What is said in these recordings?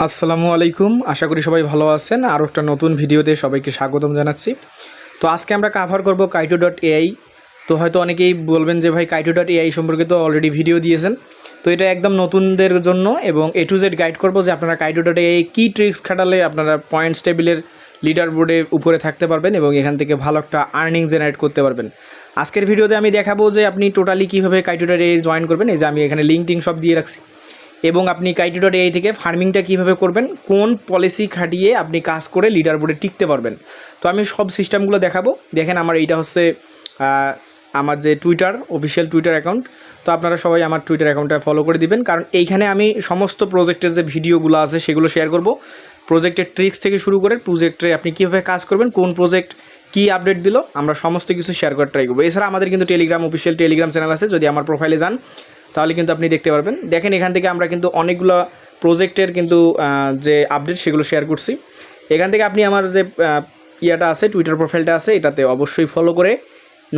আসসালামু আলাইকুম। আশা করি সবাই ভালো আছেন। আরও একটা নতুন ভিডিওতে সবাইকে স্বাগতম জানাচ্ছি। তো আজকে আমরা কাভার করব কাইটো.এআই। তো হয়তো অনেকেই বলবেন যে ভাই কাইটো.এআই সম্পর্কে তো অলরেডি ভিডিও দিয়েছেন। তো এটা একদম নতুনদের জন্য এবং A to Z গাইড করব যে আপনারা কাইটো.এআই কী ট্রিক্স খাটালে আপনারা পয়েন্টস টেবিলের লিডার বোর্ডে উপরে থাকতে পারবেন এবং এখান থেকে ভালো একটা আর্নিং জেনারেট করতে পারবেন। আজকের ভিডিওতে আমি দেখাবো যে আপনি টোটালি কীভাবে কাইটো.এআই জয়েন করবেন। এই যে আমি এখানে লিঙ্ক সব দিয়ে রাখছি এবং আপনি কাইটো.এআই থেকে ফার্মিংটা কীভাবে করবেন, কোন পলিসি খাটিয়ে আপনি কাজ করে লিডার বোর্ডে টিকতে পারবেন। তো আমি সব সিস্টেমগুলো দেখাবো। দেখেন আমার এইটা হচ্ছে আমার যে টুইটার অফিসিয়াল টুইটার অ্যাকাউন্ট। তো আপনারা সবাই আমার টুইটার অ্যাকাউন্টটা ফলো করে দিবেন, কারণ এইখানে আমি সমস্ত প্রজেক্টের যে ভিডিওগুলো আছে সেগুলো শেয়ার করব। প্রজেক্টের ট্রিক্স থেকে শুরু করে প্রজেক্টে আপনি কীভাবে কাজ করবেন, কোন প্রজেক্ট কী আপডেট দিল, আমরা সমস্ত কিছু শেয়ার করার ট্রাই করবো। এছাড়া আমাদের কিন্তু অফিসিয়াল টেলিগ্রাম চ্যানেল আছে, যদি আমার প্রোফাইলে যান তাহলে কিন্তু আপনি দেখতে পারবেন। দেখেন এখান থেকে আমরা কিন্তু অনেকগুলো প্রজেক্টের কিন্তু যে আপডেট সেগুলো শেয়ার করছি। এখান থেকে আপনি আমার যে ইয়াটা আছে, টুইটার প্রোফাইলটা আছে, এটাতে অবশ্যই ফলো করে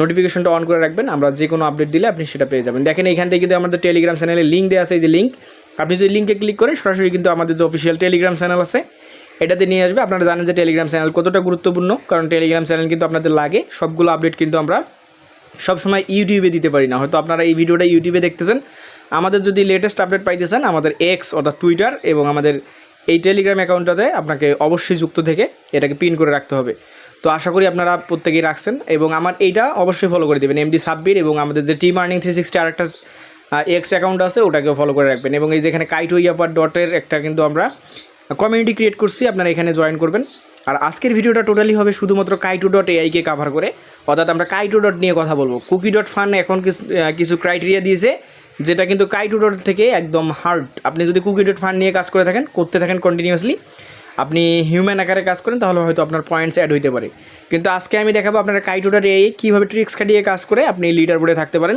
নোটিফিকেশনটা অন করে রাখবেন। আমরা যে কোনো আপডেট দিলে আপনি সেটা পেয়ে যাবেন। দেখেন এখান থেকে কিন্তু আমাদের টেলিগ্রাম চ্যানেলে লিঙ্ক দেওয়া আছে, এই যে লিঙ্ক, আপনি যদি লিঙ্কে ক্লিক করেন সরাসরি কিন্তু আমাদের যে অফিসিয়াল টেলিগ্রাম চ্যানেল আছে এটাতে নিয়ে আসবে। আপনারা জানেন যে টেলিগ্রাম চ্যানেল কতটা গুরুত্বপূর্ণ, কারণ টেলিগ্রাম চ্যানেল কিন্তু আপনাদের লাগে। সবগুলো আপডেট কিন্তু আমরা সবসময় ইউটিউবে দিতে পারি না। হয়তো আপনারা এই ভিডিওটা ইউটিউবে দেখতেছেন, আমাদের যদি লেটেস্ট আপডেট পাইতে চান আমাদের এক্স অর্থাৎ টুইটার এবং আমাদের এই টেলিগ্রাম অ্যাকাউন্টটাতে আপনাকে অবশ্যই যুক্ত থেকে এটাকে পিন করে রাখতে হবে। তো আশা করি আপনারা প্রত্যেকেই রাখছেন এবং আমার এইটা অবশ্যই ফলো করে দেবেন, এমডি সাব্বির, এবং আমাদের যে টিম আর্নিং 360 আরেকটা এক্স অ্যাকাউন্ট আছে ওটাকেও ফলো করে রাখবেন। এবং এই যেখানে কাইটো.ইয়াপার.এর একটা কিন্তু আমরা কমিউনিটি ক্রিয়েট করছি, আপনারা এখানে জয়েন করবেন। আর আজকের ভিডিওটা টোটালি হবে শুধুমাত্র কাইটো.এআইকে কাভার করে, অর্থাৎ আমরা কাইটো নিয়ে কথা বলবো। কুকি.ফান এখন কিছু ক্রাইটেরিয়া দিয়েছে যেটা কিন্তু কাইটো থেকে একদম হার্ড। আপনি যদি কুকি.ফান নিয়ে কাজ করে থাকেন, করতে থাকেন কন্টিনিউয়াসলি, আপনি হিউম্যান আকারে কাজ করেন, তাহলে হয়তো আপনার পয়েন্টস অ্যাড হইতে পারে। কিন্তু আজকে আমি দেখাবো আপনারা কাইটো.এআই কীভাবে ট্রিক্স খাটিয়ে কাজ করে আপনি লিডার বোর্ডে থাকতে পারেন।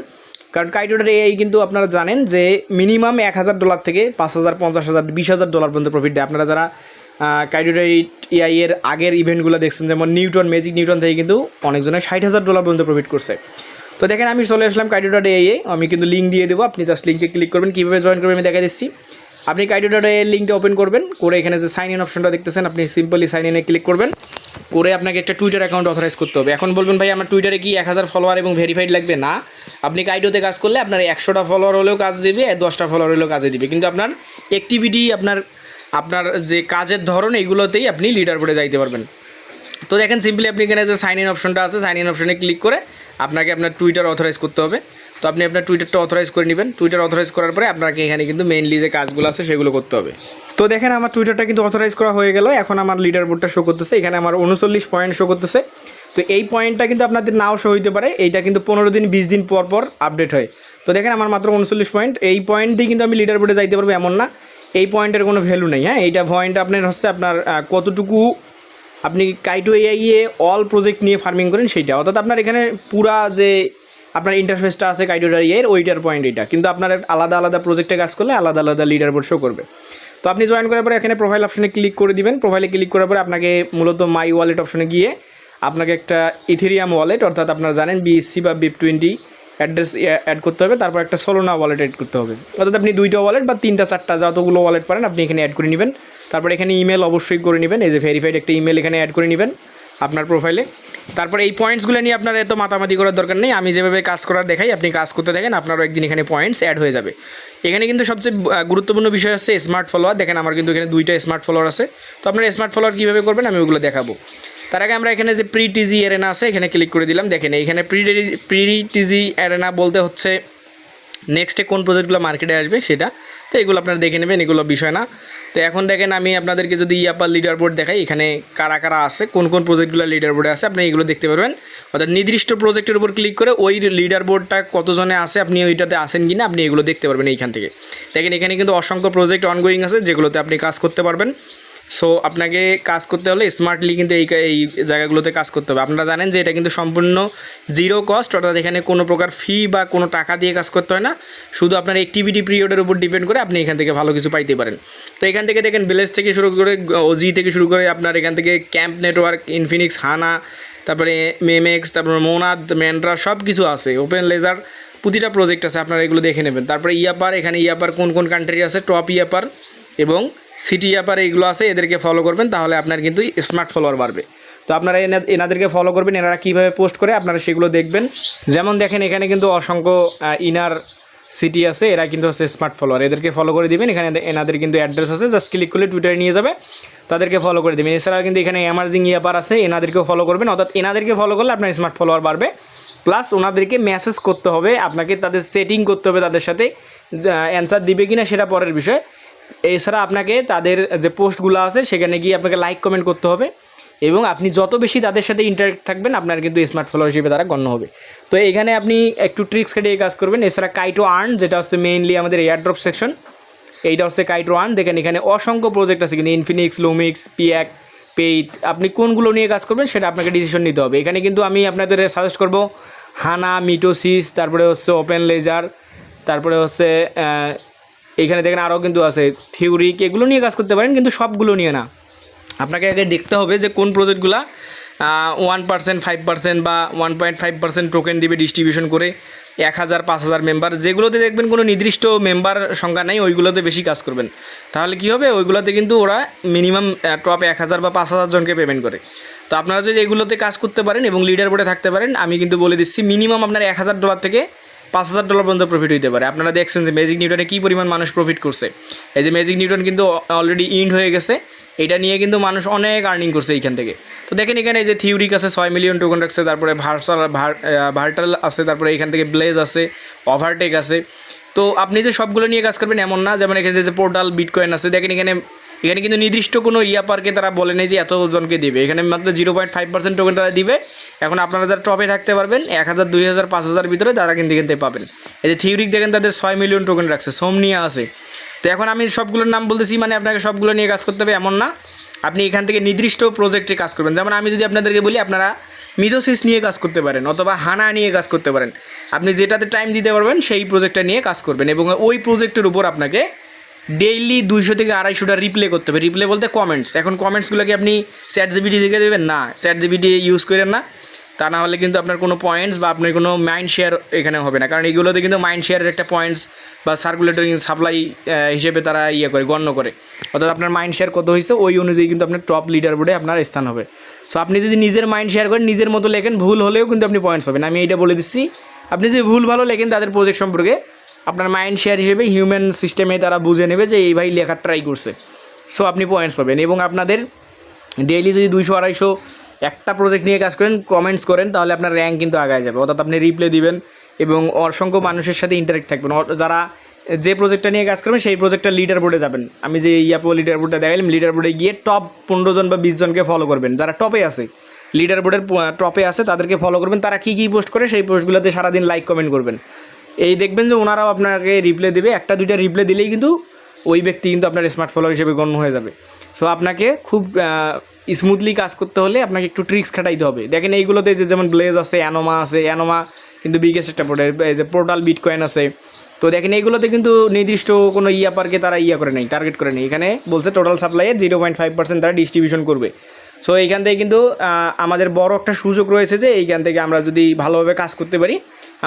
কারণ কাইটো.এআই কিন্তু আপনারা জানেন যে মিনিমাম $1000 থেকে $5000, $50,000, $20,000 পর্যন্ত প্রফিট দেয়। আপনারা যারা কাইটো.এআই এর আগের ইভেন্টগুলো দেখছেন, যেমন ম্যাজিক নিউটন থেকে কিন্তু অনেকজনের $60,000 পর্যন্ত প্রফিট করছে। তো দেখেন আমি চলে আসলাম কাইটো.এআই এ, আমি কিন্তু লিঙ্ক দিয়ে দেবো, আপনি জাস্ট লিঙ্কে ক্লিক করবেন। কীভাবে জয়েন করবেন আমি দেখা দিচ্ছি। আপনি কাইটো.এআই এর লিঙ্কটা ওপেন করবেন, করে এখানে যে সাইন ইন অপশনটা দেখতেছেন আপনি সিম্পলি সাইন ইনে ক্লিক করবেন, করে আপনাকে একটা টুইটার অ্যাকাউন্ট অথরাইজ করতে হবে। এখন বলবেন ভাই আমার টুইটারে কি 1000 ফলোয়ার এবং ভেরিফাইড লাগবে? না, আপনি কাইটোতে কাজ করলে আপনার 100টা ফলোয়ার হলেও কাজ দেবে, 10টা ফলোয়ার হলেও কাজে দিবে, কিন্তু আপনার অ্যাক্টিভিটি আপনার যে কাজের ধরন এইগুলোতেই আপনি লিডার বোর্ডে যাইতে পারবেন। তো দেখেন সিম্পলি আপনি এখানে যে সাইন ইন অপশনটা আছে, সাইন ইন অপশনে ক্লিক করে আপনাকে আপনার টুইটার অথরাইজ করতে হবে। তো আপনি আপনার টুইটারটা অথরাইজ করে নেবেন। টুইটার অথরাইজ করার পরে আপনাকে এখানে কিন্তু মেইনলি যে কাজগুলো আছে সেগুলো করতে হবে। তো দেখেন আমার টুইটারটা কিন্তু অথরাইজ করা হয়ে গেল। এখন আমার লিডার বোর্ডটা শো করতেছে, এখানে আমার 39 পয়েন্ট শো করতেছে। তো এই পয়েন্টটা কিন্তু আপনাদের নাও শো হইতে পারে, এইটা কিন্তু 15 দিন 20 দিন পর পর আপডেট হয়। তো দেখেন আমার মাত্র 39 পয়েন্ট, এই পয়েন্ট দিয়ে কিন্তু আমি লিডার বোর্ডে যাইতে পারবো এমন না, এই পয়েন্টের কোনো ভ্যালু নেই। হ্যাঁ, এইটা পয়েন্ট আপনার হচ্ছে আপনার কতটুকু আপনি কাইটো.এআই এ অল প্রজেক্ট নিয়ে ফার্মিং করেন সেইটা, অর্থাৎ আপনার এখানে পুরা যে আপনার ইন্টারফেসটা আছে কাইটো.এআই এর ওইটার পয়েন্ট এইটা, কিন্তু আপনার আলাদা আলাদা প্রজেক্টে কাজ করলে আলাদা আলাদা লিডার বোর্ড শো করবে। তো আপনি জয়েন করার পরে এখানে প্রোফাইল অপশনে ক্লিক করে দিবেন। প্রোফাইলে ক্লিক করার পরে আপনাকে মূলত মাই ওয়ালেট অপশনে গিয়ে আপনাকে একটা ইথেরিয়াম ওয়ালেট, অর্থাৎ আপনারা জানেন BSC বা BIP20 অ্যাড্রেস অ্যাড করতে হবে, তারপর একটা সোলোনা ওয়ালেট অ্যাড করতে হবে। অর্থাৎ আপনি 2টা ওয়ালেট বা 3টা 4টা যতগুলো ওয়ালেট পারেন আপনি এখানে অ্যাড করে নেবেন। তারপর এখানে ইমেল অবশ্যই করে নেবেন, এই যে ভেরিফাইড একটা ইমেল এখানে অ্যাড করে নেবেন আপনার প্রোফাইলে। তারপর এই পয়েন্টসগুলো নিয়ে আপনার এত মাতামাতি করার দরকার নেই, আমি যেভাবে কাজ করার দেখাই আপনি কাজ করতে থাকেন, আপনারও একদিন এখানে পয়েন্টস অ্যাড হয়ে যাবে। এখানে কিন্তু সবচেয়ে গুরুত্বপূর্ণ বিষয় হচ্ছে স্মার্ট ফলোয়ার। দেখেন আমার কিন্তু এখানে 2টা স্মার্ট ফলোয়ার আছে। তো আপনার স্মার্ট ফলোয়ার কীভাবে করবেন আমি ওগুলো দেখাবো। তার আগে আমরা এখানে যে প্রি টিজি অ্যারেনা আছে এখানে ক্লিক করে দিলাম। দেখেন এইখানে প্রি টিজি অ্যারেনা বলতে হচ্ছে নেক্সটে কোন প্রজেক্টগুলো মার্কেটে আসবে সেটা। তো এগুলো আপনারা দেখে নেবেন, এগুলো বিষয় না। তো এখন দেখেন আমি আপনাদেরকে যদি ইয়াপার লিডার বোর্ড দেখাই, এখানে কারা কারা আছে, কোন কোন প্রজেক্টগুলো লিডার বোর্ডে আছে আপনি এগুলো দেখতে পারবেন। অর্থাৎ নির্দিষ্ট প্রজেক্টের উপর ক্লিক করে ওই লিডার বোর্ডটা কতজনে আছে, আপনি ওইটাতে আসেন কিনা আপনি এগুলো দেখতে পারবেন এইখান থেকে। দেখেন এখানে কিন্তু অসংখ্য প্রজেক্ট অনগোয়িং আছে যেগুলোতে আপনি কাজ করতে পারবেন। সো আপনাকে কাজ করতে হলে স্মার্টলি কিন্তু এই জায়গাগুলোতে কাজ করতে হবে। আপনারা জানেন যে এটা কিন্তু সম্পূর্ণ জিরো কস্ট, অর্থাৎ এখানে কোনো প্রকার ফি বা কোনো টাকা দিয়ে কাজ করতে হয় না, শুধু আপনার অ্যাক্টিভিটি পিরিয়ডের উপর ডিপেন্ড করে আপনি এখান থেকে ভালো কিছু পাইতে পারেন। তো এখান থেকে দেখেন ভিলেজ থেকে শুরু করে ওজি থেকে শুরু করে আপনার এখান থেকে ক্যাম্প নেটওয়ার্ক, ইনফিনিক্স, হানা, তারপরে মেমেক্স, তারপরে মোনাদ, ম্যান্ড্রা সব কিছু আছে, ওপেন লেজার, প্রতিটা প্রজেক্ট আছে, আপনারা এগুলো দেখে নেবেন। তারপরে ইয়াপার, এখানে ইয়াপার কোন কোন কান্ট্রি আছে, টপ ইয়াপার এবং সিটি অ্যাপার এইগুলো আছে এদেরকে ফলো করবেন, তাহলে আপনার কিন্তু স্মার্ট ফলোয়ার বাড়বে। তো আপনারা এনাদেরকে ফলো করবেন, এনারা কীভাবে পোস্ট করে আপনারা সেগুলো দেখবেন। যেমন দেখেন এখানে কিন্তু অসংখ্য ইনার সিটি আছে, এরা কিন্তু হচ্ছে স্মার্ট ফলোয়ার, এদেরকে ফলো করে দিবেন। এখানে এনাদের কিন্তু অ্যাড্রেস আছে, জাস্ট ক্লিক করলে টুইটারে নিয়ে যাবে, তাদেরকে ফলো করে দেবেন। এছাড়াও কিন্তু এখানে এমার্জিং ইয়াপার আছে, এনাদেরকেও ফলো করবেন। অর্থাৎ এনাদেরকে ফলো করলে আপনার স্মার্ট ফলোয়ার বাড়বে, প্লাস ওনাদেরকে মেসেজ করতে হবে, আপনাকে তাদের সেটিং করতে হবে, তাদের সাথে অ্যান্সার দিবে কিনা সেটা পরের বিষয়। এছাড়া আপনাকে তাদের যে পোস্টগুলো আছে সেখানে গিয়ে আপনাকে লাইক কমেন্ট করতে হবে, এবং আপনি যত বেশি তাদের সাথে ইন্টারেক্ট থাকবেন আপনার কিন্তু স্মার্ট ফলোয়ার হিসেবে তারা গণ্য হবে। তো এখানে আপনি একটু ট্রিক্স খাটিয়ে কাজ করবেন। এছাড়া কাইটো আর্ন, যেটা হচ্ছে মেইনলি আমাদের এয়ারড্রপ সেকশন, এইটা হচ্ছে কাইটো আর্ন। দেখেন এখানে অসংখ্য প্রজেক্ট আছে কিন্তু, ইনফিনিক্স, লুমিক্স, পিয়াক, পেইট, আপনি কোনগুলো নিয়ে কাজ করবেন সেটা আপনাকে ডিসিশন নিতে হবে। এখানে কিন্তু আমি আপনাদের সাজেস্ট করব হানা, মিটোসিস, তারপরে হচ্ছে ওপেন লেজার, তারপরে হচ্ছে এখানে দেখেন আরও কিন্তু আছে থিওরিক, এগুলো নিয়ে কাজ করতে পারেন, কিন্তু সবগুলো নিয়ে না। আপনাকে আগে দেখতে হবে যে কোন প্রজেক্টগুলো 1%, 5% বা 1.5% টোকেন দিবে ডিস্ট্রিবিউশন করে, 1000, 5000 মেম্বার, যেগুলোতে দেখবেন কোনো নির্দিষ্ট মেম্বার সংখ্যা নেই ওইগুলোতে বেশি কাজ করবেন। তাহলে কি হবে, ওইগুলোতে কিন্তু ওরা মিনিমাম টপ 1000 বা 5000 জনকে পেমেন্ট করে। তো আপনারা যদি এগুলোতে কাজ করতে পারেন এবং লিডার বোর্ডে থাকতে পারেন, আমি কিন্তু বলে দিচ্ছি মিনিমাম আপনার $1000 থেকে $5000 পর্যন্ত প্রফিট হইতে পারে। আপনারা দেখছেন যে ম্যাজিক নিউটনে কী পরিমাণ মানুষ প্রফিট করছে। এই যে ম্যাজিক নিউটন কিন্তু অলরেডি ইন্ড হয়ে গেছে, এটা নিয়ে কিন্তু মানুষ অনেক আর্নিং করছে এইখান থেকে। তো দেখেন এখানে এই যে থিওরিক আছে 6 মিলিয়ন টোকেন রাখছে, তারপরে ভার্টাল আছে, তারপরে এখান থেকে ব্লেজ আছে, ওভারটেক আছে। তো আপনি যে সবগুলো নিয়ে কাজ করবেন এমন না। যেমন এখানে যে পোর্টাল বিটকয়েন আছে, দেখেন এখানে কিন্তু নির্দিষ্ট কোনো ইয়াপারকে তারা বলে নেই যে এতজনকে দিবে, এখানে মাত্র 0.5% টোকেন তারা দিবে। এখন আপনারা যারা টপে থাকতে পারবেন 1000, 2000, 5000 ভিতরে তারা কিন্তু এখান থেকে পাবেন। এই যে থিওরিক দেখেন তাদের 6 মিলিয়ন টোকেন রাখছে, সোমনিয়া আছে। তো এখন আমি সবগুলোর নাম বলতেছি, মানে আপনাকে সবগুলো নিয়ে কাজ করতে হবে এমন না। আপনি এখান থেকে নির্দিষ্ট প্রজেক্টে কাজ করবেন। যেমন আমি যদি আপনাদেরকে বলি আপনারা মিথোসিস নিয়ে কাজ করতে পারেন অথবা হানা নিয়ে কাজ করতে পারেন, আপনি যেটাতে টাইম দিতে পারবেন সেই প্রজেক্টটা নিয়ে কাজ করবেন, এবং ওই প্রজেক্টের উপর আপনাকে ডেইলি 200 থেকে 250টা রিপ্লে করতে হবে। রিপ্লে বলতে কমেন্টস। এখন কমেন্টসগুলোকে আপনি ChatGPT থেকে দেবেন না, ChatGPT ইউজ করেন না, তা না হলে কিন্তু আপনার কোনো পয়েন্টস বা আপনার কোনো মাইন্ড শেয়ার এখানে হবে না। কারণ এগুলোতে কিন্তু মাইন্ড শেয়ারের একটা পয়েন্টস বা সার্কুলেটরি সাপ্লাই হিসেবে তারা গণ্য করে। অর্থাৎ আপনার মাইন্ড শেয়ার কত হয়েছে ওই অনুযায়ী কিন্তু আপনার টপ লিডার বোর্ডে আপনার স্থান হবে। সো আপনি যদি নিজের মাইন্ড শেয়ার করেন, নিজের মতো লেখেন, ভুল হলেও কিন্তু আপনি পয়েন্টস পাবেন। আমি এইটা বলে দিচ্ছি, আপনি যদি ভুল ভালো লেখেন তাদের প্রজেক্ট সম্পর্কে, আপনার মাইন্ড শেয়ার হিসেবে হিউম্যান সিস্টেমে তারা বুঝে নেবে যে এই ভাই লেখার ট্রাই করছে, সো আপনি পয়েন্টস পাবেন। এবং আপনাদের ডেইলি যদি 200-250 একটা প্রজেক্ট নিয়ে কাজ করেন, কমেন্টস করেন, তাহলে আপনার র্যাঙ্ক কিন্তু আগায় যাবে। অর্থাৎ আপনি রিপ্লে দিবেন এবং অসংখ্য মানুষের সাথে ইন্টারেক্ট থাকবেন। যারা যে প্রজেক্টটা নিয়ে কাজ করবেন সেই প্রজেক্টটা লিডার বোর্ডে যাবেন। আমি যে ইয়াপো লিডার বোর্ডটা দেখালাম, লিডার বোর্ডে গিয়ে টপ 15 জন বা 20 জনকে ফলো করবেন, যারা টপে আছে, লিডার বোর্ডের টপে আছে, তাদেরকে ফলো করবেন। তারা কী কী পোস্ট করে সেই পোস্টগুলোতে সারাদিন লাইক কমেন্ট করবেন। এই দেখবেন যে ওনারাও আপনাকে রিপ্লে দেবে, 1-2টা রিপ্লে দিলেই কিন্তু ওই ব্যক্তি কিন্তু আপনার স্মার্ট ফলোয়ার হিসেবে গণ্য হয়ে যাবে। সো আপনাকে খুব স্মুথলি কাজ করতে হলে আপনাকে একটু ট্রিক্স খাটাইতে হবে। দেখেন এইগুলোতে যে যেমন ব্লেজ আছে, অ্যানোমা আছে, অ্যানোমা কিন্তু বিগেস্ট একটা প্রোডাক্ট, এই যে পোর্টাল বিটকয়েন আছে। তো দেখেন এইগুলোতে কিন্তু নির্দিষ্ট কোনো ইয়াপারকে তারা করে নেই, টার্গেট করে নেই। এখানে বলছে টোটাল সাপ্লাইয়ের 0.5% তারা ডিস্ট্রিবিউশন করবে। সো এইখান থেকে কিন্তু আমাদের বড় একটা সুযোগ রয়েছে যে এইখান থেকে আমরা যদি ভালোভাবে কাজ করতে পারি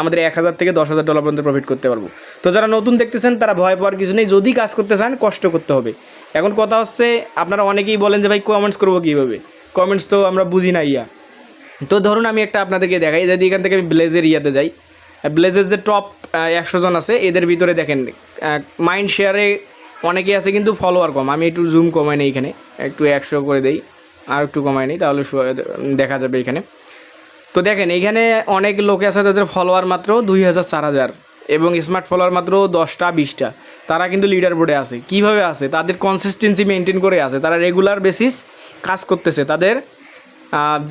আমাদের $1000 থেকে $10,000 পর্যন্ত প্রফিট করতে পারবো। তো যারা নতুন দেখতেছেন তারা ভয় পাওয়ার কিছু নেই, যদি কাজ করতে চান কষ্ট করতে হবে। এখন কথা হচ্ছে আপনারা অনেকেই বলেন যে ভাই কমেন্টস করবো কীভাবে, কমেন্টস তো আমরা বুঝি না ইয়া। তো ধরুন আমি একটা আপনাদেরকে দেখাই, যদি এখান থেকে আমি ব্লেজের ইয়াতে যাই, ব্লেজের যে টপ 100 জন আছে এদের ভিতরে দেখেন মাইন্ড শেয়ারে অনেকেই আছে কিন্তু ফলোয়ার কম। আমি একটু জুম কমাই নিই, এখানে একটু 100 করে দেই, আর একটু কমাই নিই, তাহলে দেখা যাবে এখানে। তো দেখেন এইখানে অনেক লোকে আছে তাদের ফলোয়ার মাত্র 2000-4000 এবং স্মার্ট ফলোয়ার মাত্র 10টা-20টা। তারা কিন্তু লিডার বোর্ডে আছে। কিভাবে আছে? তাদের কনসিস্টেন্সি মেনটেন করে আছে, তারা রেগুলার বেসিস কাজ করতেছে, তাদের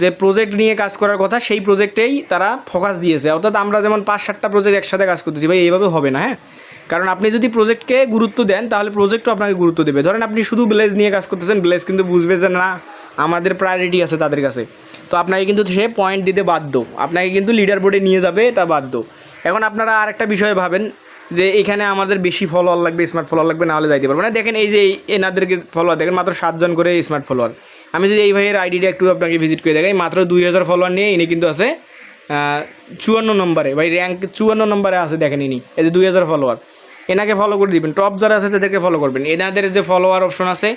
যে প্রজেক্ট নিয়ে কাজ করার কথা সেই প্রজেক্টেই তারা ফোকাস দিয়েছে। অর্থাৎ আমরা যেমন 5-7টা প্রজেক্ট একসাথে কাজ করতেছি, ভাই এইভাবে হবে না। হ্যাঁ, কারণ আপনি যদি প্রজেক্টকে গুরুত্ব দেন তাহলে প্রজেক্টও আপনাকে গুরুত্ব দেবে। ধরেন আপনি শুধু ব্লেজ নিয়ে কাজ করতেছেন, ব্লেজ কিন্তু বুঝবে যে না আমাদের প্রায়োরিটি আছে তাদের কাছে, তো আপনাকে কিন্তু সে পয়েন্ট দিতে বাধ্য, আপনাকে কিন্তু লিডার বোর্ডে নিয়ে যাবে, তা বাধ্য। এখন আপনারা আরেকটা বিষয় ভাবেন যে এখানে আমাদের বেশি ফলোয়ার লাগবে, স্মার্ট ফলোয়ার লাগবে, নাহলে যাইতে পারবো না। দেখেন এই যে এনাদেরকে ফলোয়ার দেখেন মাত্র 7 জন করে স্মার্ট ফলোয়ার। আমি যদি এই ভাইয়ের আইডিটা একটু আপনাকে ভিজিট করে দেখাই, মাত্র 2000 ফলোয়ার নিয়ে ইনি কিন্তু আছে 54 নম্বরে, ভাই র্যাঙ্ক 54 নম্বরে আছে। দেখেন ইনি এই যে 2000 ফলোয়ার, এনাকে ফলো করে দিবেন। টপ যারা আছে তাদেরকে ফলো করবেন। এনাদের যে ফলোয়ার অপশন আছে,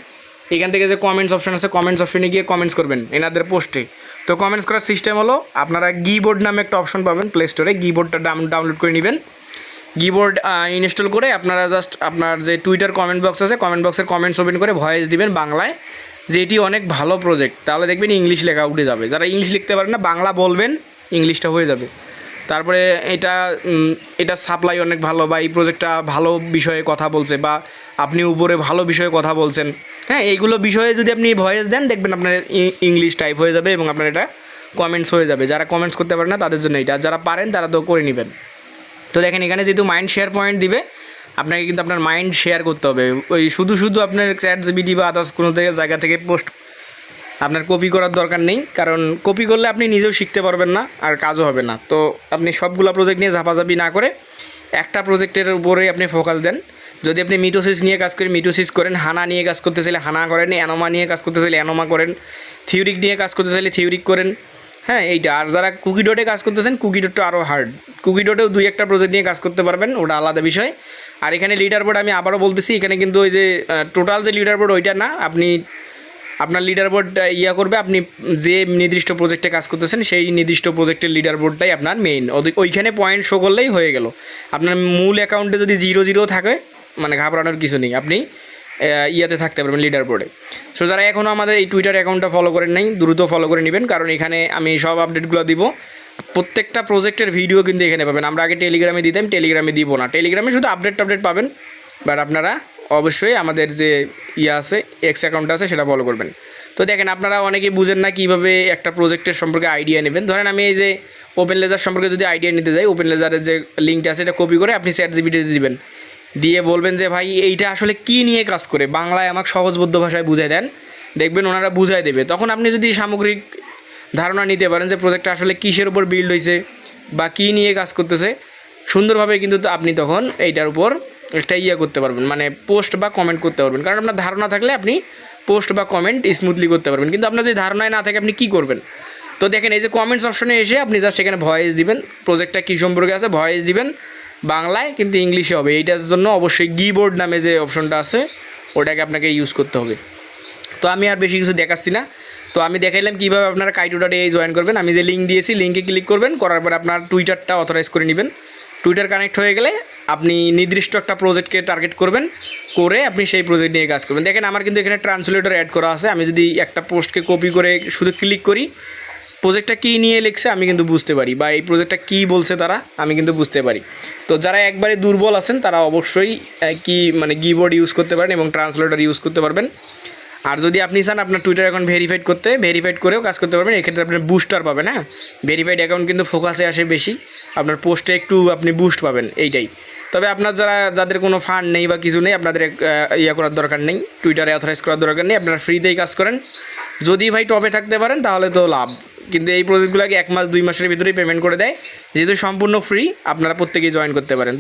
এখান থেকে যে কমেন্টস অপশন আছে, কমেন্টস অপশনে গিয়ে কমেন্টস করবেন এনাদের পোস্টে। তো কমেন্টস করার সিস্টেম হলো, আপনারা গিবোর্ড নামে একটা অপশন পাবেন প্লে স্টোরে, গিবোর্ডটা ডাউনলোড করে নেবেন। গিবোর্ড ইনস্টল করে আপনারা জাস্ট আপনার যে টুইটার কমেন্ট বক্স আছে, কমেন্ট বক্সের কমেন্টস ওপেন করে ভয়েস দিবেন বাংলায়, যে এটি অনেক ভালো প্রজেক্ট। তাহলে দেখবেন ইংলিশ লেখা উঠে যাবে। যারা ইংলিশ লিখতে পারেন না, বাংলা বলবেন, ইংলিশটা হয়ে যাবে। তারপরে এটা সাপ্লাই অনেক ভালো, বা এই প্রজেক্টটা ভালো বিষয়ে কথা বলছে, বা আপনি উপরে ভালো বিষয়ে কথা বলছেন, হ্যাঁ, এইগুলো বিষয়ে যদি আপনি ভয়েস দেন, দেখবেন আপনার ইংলিশ টাইপ হয়ে যাবে এবং আপনার এটা কমেন্টস হয়ে যাবে। যারা কমেন্টস করতে পারেন না তাদের জন্য এটা, যারা পারেন তারা তো করে নেবেন। তো দেখেন এখানে যেহেতু মাইন্ড শেয়ার পয়েন্ট দিবে, আপনাকে কিন্তু আপনার মাইন্ড শেয়ার করতে হবে। ওই শুধু আপনার চ্যাটজিপিটি বা আদার্স কোনো জায়গা থেকে পোস্ট আপনার কপি করার দরকার নেই, কারণ কপি করলে আপনি নিজেও শিখতে পারবেন না আর কাজও হবে না। তো আপনি সবগুলো প্রজেক্ট নিয়ে ঝাপাঝাপি না করে একটা প্রজেক্টের উপরে আপনি ফোকাস দেন। যদি আপনি মিটোসিস নিয়ে কাজ করেন, মিটোসিস করেন, হানা নিয়ে কাজ করতে চাইলে হানা করেন, অ্যানোমা নিয়ে কাজ করতে চাইলে অ্যানোমা করেন, থিওরিক নিয়ে কাজ করতে চাইলে থিওরিক করেন, হ্যাঁ এইটা। আর যারা কুকি ডটে কাজ করতেছেন, কুকি ডটটা আরও হার্ড। কুকি ডটেও 2-1টা প্রজেক্ট নিয়ে কাজ করতে পারবেন, ওটা আলাদা বিষয়। আর এখানে লিডার বোর্ড আমি আবারও বলতেছি, এখানে কিন্তু ওই যে টোটাল যে লিডার বোর্ড ওইটা না, আপনি আপনার লিডার বোর্ড করবে, আপনি যে নির্দিষ্ট প্রজেক্টে কাজ করতেছেন সেই নির্দিষ্ট প্রজেক্টের লিডার বোর্ডটাই আপনার মেইন। ওইখানে পয়েন্ট শো করলেই হয়ে গেল। আপনার মূল অ্যাকাউন্টে যদি 0 থাকে, মানে ঘাবড়ানোর কিছু নেই, আপনি থাকতে পারবেন লিডার বোর্ডে। সো যারা এখনও আমাদের এই টুইটার অ্যাকাউন্টটা ফলো করেন নাই, দ্রুত ফলো করে নেবেন, কারণ এখানে আমি সব আপডেটগুলো দিব। প্রত্যেকটা প্রজেক্টের ভিডিও কিন্তু এখানে পাবেন। আমরা আগে টেলিগ্রামে দিতাম, টেলিগ্রামে দিব না। টেলিগ্রামে শুধু আপডেট পাবেন, বাট আপনারা অবশ্যই আমাদের যে আছে এক্স অ্যাকাউন্ট আছে সেটা ফলো করবেন। তো দেখেন আপনারা অনেকেই বুঝেন না কীভাবে একটা প্রজেক্টের সম্পর্কে আইডিয়া নেবেন। ধরেন আমি এই যে ওপেন লেজার সম্পর্কে যদি আইডিয়া নিতে যাই, ওপেন লেজারের যে লিঙ্কটা আছে এটা কপি করে আপনি চ্যাটজিপিটিতে দিবেন, দিয়ে বলবেন যে ভাই এইটা আসলে কী নিয়ে কাজ করে, বাংলায় আমাকে সহজবোধ্য ভাষায় বুঝাই দেন, দেখবেন ওনারা বুঝাই দেবে। তখন আপনি যদি সামগ্রিক ধারণা নিতে পারেন যে প্রজেক্টটা আসলে কিসের উপর বিল্ড হয়েছে বা কী নিয়ে কাজ করতেছে সুন্দরভাবে, কিন্তু আপনি তখন এইটার উপর একটা করতে পারবেন, মানে পোস্ট বা কমেন্ট করতে পারবেন। কারণ আপনার ধারণা থাকলে আপনি পোস্ট বা কমেন্ট স্মুথলি করতে পারবেন, কিন্তু আপনার যদি ধারণায় না থাকে আপনি কী করবেন। তো দেখেন এই যে কমেন্টস অপশনে এসে আপনি জাস্ট এখানে ভয়েস দিবেন, প্রজেক্টটা কী সম্পর্কে আছে ভয়েস দিবেন বাংলায়, কিন্তু ইংলিশে হবে। এইটার জন্য অবশ্যই গিবোর্ড নামে যে অপশনটা আছে ওটাকে আপনাকে ইউজ করতে হবে। তো আমি আর বেশি কিছু দেখাচ্ছি না, তো আমি দেখাইলাম কীভাবে আপনারা কাইটো.ai জয়েন করবেন। আমি যে লিঙ্ক দিয়েছি লিঙ্কে ক্লিক করবেন, করার পরে আপনার টুইটারটা অথরাইজ করে নেবেন। টুইটার কানেক্ট হয়ে গেলে আপনি নির্দিষ্ট একটা প্রজেক্টকে টার্গেট করবেন, করে আপনি সেই প্রজেক্ট নিয়ে কাজ করবেন। দেখেন আমার কিন্তু এখানে ট্রান্সলেটর অ্যাড করা আছে। আমি যদি একটা পোস্টকে কপি করে শুধু ক্লিক করি, প্রজেক্টটা কী নিয়ে লিখছে আমি কিন্তু বুঝতে পারি, বা এই প্রজেক্টটা কী বলছে তারা আমি কিন্তু বুঝতে পারি। তো যারা একবারে দুর্বল আছেন তারা অবশ্যই গিবোর্ড ইউজ করতে পারেন এবং ট্রান্সলেটর ইউজ করতে পারবেন। আর যদি আপনি চান আপনার টুইটার অ্যাকাউন্ট ভেরিফাইড করেও কাজ করতে পারবেন, এক্ষেত্রে আপনার বুস্টার পাবেন। হ্যাঁ, ভেরিফাইড অ্যাকাউন্ট কিন্তু ফোকাসে আসে বেশি, আপনার পোস্টে একটু আপনি বুস্ট পাবেন, এইটাই। তবে আপনার যাদের কোনো ফান্ড নেই বা কিছু নেই, আপনাদের করার দরকার নেই, টুইটারে অথরাইজ করার দরকার নেই, আপনারা ফ্রিতেই কাজ করেন। যদি ভাই টপে থাকতে পারেন তাহলে তো লাভ, কিন্তু এই প্রজেক্টগুলোকে 1 মাস 2 মাসের ভিতরেই পেমেন্ট করে দেয়। যেহেতু সম্পূর্ণ ফ্রি, আপনারা প্রত্যেকেই জয়েন করতে পারেন।